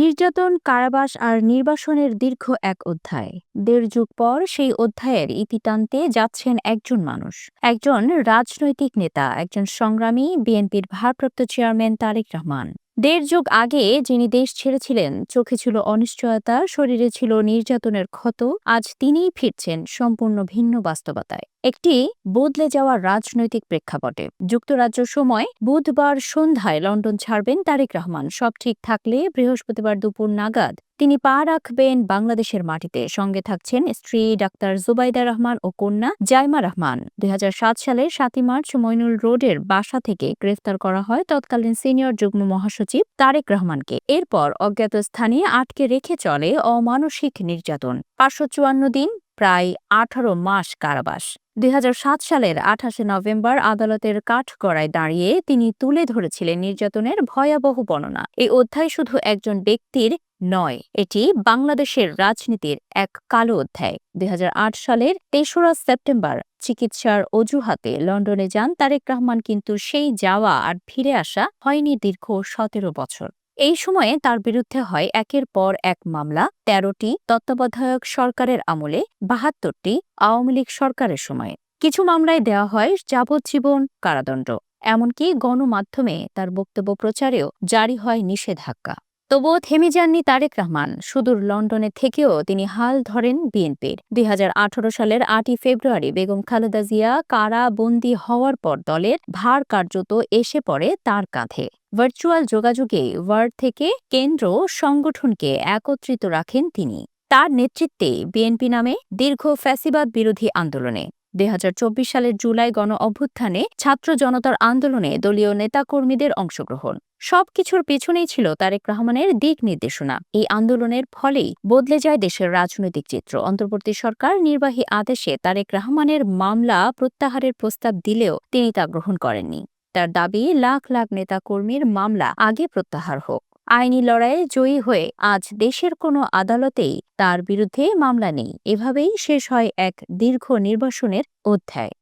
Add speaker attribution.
Speaker 1: নির্যাতন, কারাবাস আর নির্বাসনের দীর্ঘ এক অধ্যায়। ১.৫ যুগ পর সেই অধ্যায়ের ইতি টানতে যাচ্ছেন একজন মানুষ, একজন রাজনৈতিক নেতা, একজন সংগ্রামী, বিএনপির ভারপ্রাপ্ত চেয়ারম্যান তারেক রহমান। ১.৫ যুগ আগে যিনি দেশ ছেড়েছিলেন, চোখে ছিল অনিশ্চয়তা, শরীরে ছিল নির্যাতনের ক্ষত, আজ তিনিই ফিরছেন সম্পূর্ণ ভিন্ন বাস্তবতায়, একটি বদলে যাওয়া রাজনৈতিক প্রেক্ষাপটে। যুক্তরাজ্য সময় বুধবার সন্ধ্যায় লন্ডন ছাড়বেন তারেক রহমান। সব ঠিক থাকলে বৃহস্পতিবার দুপুর নাগাদ তিনি পা রাখবেন বাংলাদেশের মাটিতে। সঙ্গে থাকছেন স্ত্রী ডাক্তার জুবাইদা রহমান ও কন্যা জাইমা রহমান। ২০০৭ সালের ৭ই মার্চ মইনুল রোডের বাসা থেকে গ্রেফতার করা হয় তৎকালীন সিনিয়র যুগ্ম মহাসচিব তারেক রহমানকে। এরপর অজ্ঞাত স্থানে আটকে রেখে চলে অমানসিক নির্যাতন। ৫৫৪ দিন, প্রায় ১৮ মাস কারাবাস। ২০০৭ সালের ২৮শে নভেম্বর আদালতের কাঠগড়ায় দাঁড়িয়ে তিনি তুলে ধরেছিলেন নির্যাতনের ভয়াবহ বর্ণনা। এই অধ্যায় শুধু একজন ব্যক্তির নয়, এটি বাংলাদেশের রাজনীতির এক কালো অধ্যায়। ২০০৮ সালের ৩রা সেপ্টেম্বর চিকিৎসার অজুহাতে লন্ডনে যান তারেক রহমান, কিন্তু সেই যাওয়া আর ফিরে আসা হয়নি দীর্ঘ ১৭ বছর। এই সময়ে তার বিরুদ্ধে হয় একের পর এক মামলা, ১৩টি তত্ত্বাবধায়ক সরকারের আমলে, ৭২টি আওয়ামী লীগ সরকারের সময়ে। কিছু মামলায় দেওয়া হয় যাবজ্জীবন কারাদণ্ড, এমনকি গণমাধ্যমে তার বক্তব্য প্রচারেও জারি হয় নিষেধাজ্ঞা। তবুও থেমে যাননি তারেক রহমান। সুদূর লন্ডনে থেকেও তিনি হাল ধরেন বিএনপির। ২০১৮ সালের ৮ই ফেব্রুয়ারি বেগম খালেদা জিয়া কারাবন্দী হওয়ার পর দলের ভার কার্যত এসে পড়ে তার কাঁধে। ভার্চুয়াল যোগাযোগে ওয়ার্ড থেকে কেন্দ্র সংগঠনকে একত্রিত রাখেন তিনি। তার নেতৃত্বে বিএনপি নামে দীর্ঘ ফ্যাসিবাদ বিরোধী আন্দোলনে, ২০২৪ সালের জুলাই গণ অভ্যুত্থানে, ছাত্র জনতার আন্দোলনে দলীয় নেতাকর্মীদের অংশগ্রহণ, সবকিছুর পেছনেই ছিল তারেক রহমানের দিক নির্দেশনা। এই আন্দোলনের ফলেই বদলে যায় দেশের রাজনৈতিক চিত্র। অন্তর্বর্তী সরকার নির্বাহী আদেশে তারেক রহমানের মামলা প্রত্যাহারের প্রস্তাব দিলেও তিনি তা গ্রহণ করেননি। তার দাবি, লাখ লাখ নেতাকর্মীর মামলা আগে প্রত্যাহার হোক। আইনি লড়াইয়ে জয়ী হয়ে আজ দেশের কোনো আদালতেই তার বিরুদ্ধে মামলা নেই। এভাবেই শেষ হয় এক দীর্ঘ নির্বাসনের অধ্যায়।